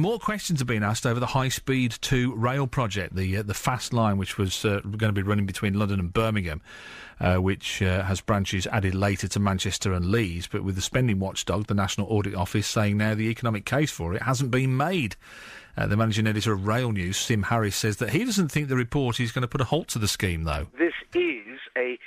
more questions have been asked over the High Speed 2 rail project, the fast line which was going to be running between London and Birmingham, which has branches added later to Manchester and Leeds, but with the spending watchdog, the National Audit Office, saying now the economic case for it hasn't been made. The managing editor of Rail News, Sim Harris, says that he doesn't think the report is going to put a halt to the scheme, though. This is a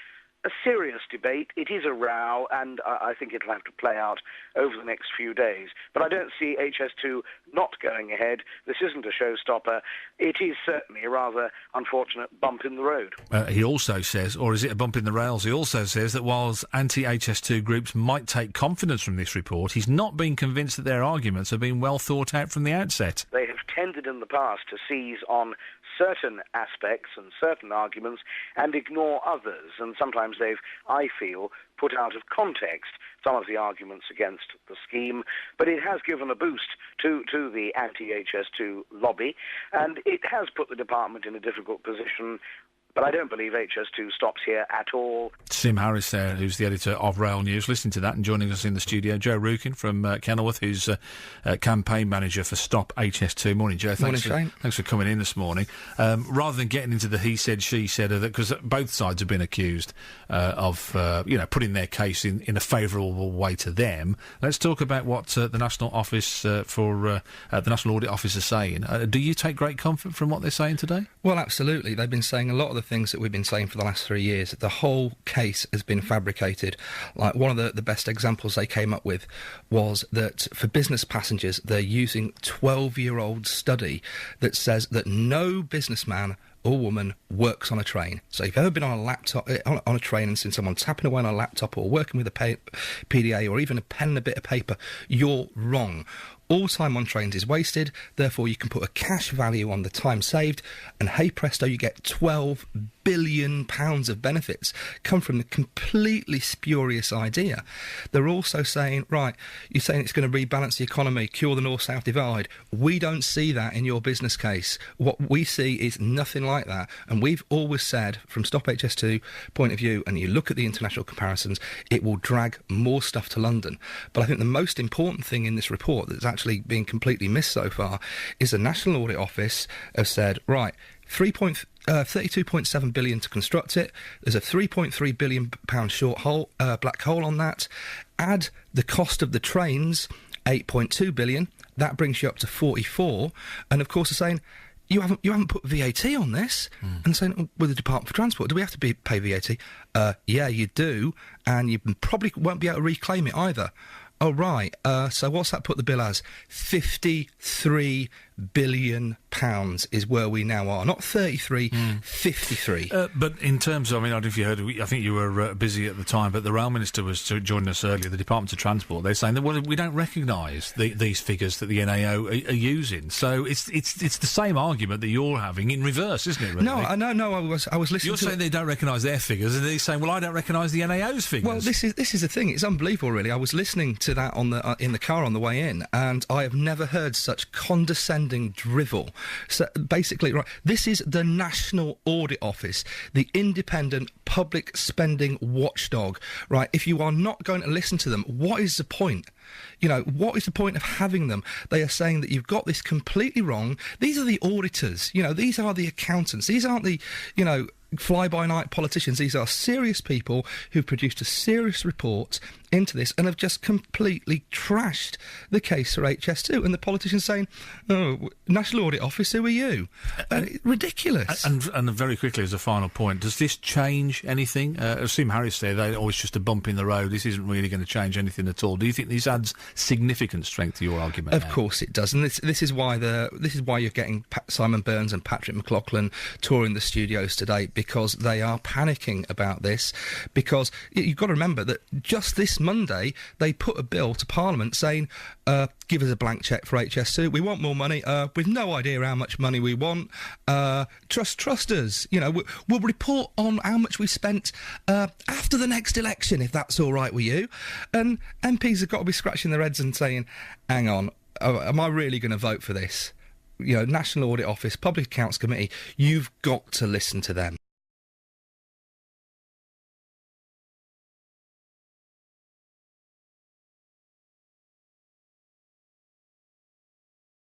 serious debate. It is a row, and I think it'll have to play out over the next few days. But I don't see HS2 not going ahead. This isn't a showstopper. It is certainly a rather unfortunate bump in the road. He also says, or is it a bump in the rails, he also says that whilst anti-HS2 groups might take confidence from this report, he's not been convinced that their arguments have been well thought out from the outset. They have tended in the past to seize on certain aspects and certain arguments and ignore others, and sometimes they've, I feel, put out of context some of the arguments against the scheme, but it has given a boost to the anti-HS2 lobby, and it has put the department in a difficult position. But I don't believe HS2 stops here at all. Sim Harris there, who's the editor of Rail News, listening to that, and joining us in the studio, Joe Rukin from Kenilworth, who's campaign manager for Stop HS2. Morning, Joe. Morning, Shane. Thanks for coming in this morning. Rather than getting into the he said, she said, because both sides have been accused of putting their case in a favourable way to them, let's talk about what the National Office the National Audit Office is saying. Do you take great comfort from what they're saying today? Well, absolutely. They've been saying a lot of the things that we've been saying for the last 3 years. The whole case has been fabricated. Like, one of the best examples they came up with was that for business passengers, they're using 12-year-old study that says that no businessman or woman works on a train. So if you've ever been on a laptop, on a train, and seen someone tapping away on a laptop or working with a PDA or even a pen and a bit of paper, you're wrong. All time on trains is wasted, therefore you can put a cash value on the time saved, and hey presto, you get £12 billion of benefits come from the completely spurious idea. They're also saying, right, you're saying it's going to rebalance the economy, cure the north-south divide. We don't see that in your business case. What we see is nothing like that, and we've always said, from Stop HS2 point of view, and you look at the international comparisons, it will drag more stuff to London. But I think the most important thing in this report that's actually being completely missed so far is the National Audit Office have said, right, 32.7 billion to construct it. There's a 3.3 billion pound black hole on that. Add the cost of the trains, 8.2 billion. That brings you up to 44. And of course, they're saying, you haven't put VAT on this. And saying, with the Department for Transport, do we have to pay VAT? Yeah, you do, and you probably won't be able to reclaim it either. Oh, right. So what's that put the bill as? £53 billion is where we now are. Not 33, 53. But in terms of, I don't know if you heard, I think you were busy at the time, but the Rail Minister was joining us earlier, the Department of Transport. They're saying that, well, we don't recognise these figures that the NAO are using. So it's the same argument that you're having in reverse, isn't it, really? No, I was listening You're saying they don't recognise their figures, and they're saying, well, I don't recognise the NAO's figures. Well, this is the thing. It's unbelievable, really. I was listening to that in the car on the way in, and I have never heard such condescending drivel. So basically, right, this is the National Audit Office, the independent public spending watchdog, right? If you are not going to listen to them, what is the point? What is the point of having them? They are saying that you've got this completely wrong. These are the auditors, these are the accountants. These aren't the, fly-by-night politicians. These are serious people who've produced a serious report into this and have just completely trashed the case for HS2. And the politicians saying, oh, National Audit Office, who are you? Ridiculous. And very quickly, as a final point, does this change anything? As Sim Harris said, it's just a bump in the road. This isn't really going to change anything at all. Do you think this adds significant strength to your argument? Of course it does. And this is why you're getting Simon Burns and Patrick McLaughlin touring the studios today, because they are panicking about this. Because you've got to remember that just this Monday they put a bill to Parliament saying, give us a blank cheque for HS2. We want more money. We've no idea how much money we want. Trust us. We'll report on how much we spent after the next election, if that's all right with you. And MPs have got to be scratching their heads and saying, hang on, am I really going to vote for this? National Audit Office, Public Accounts Committee, you've got to listen to them.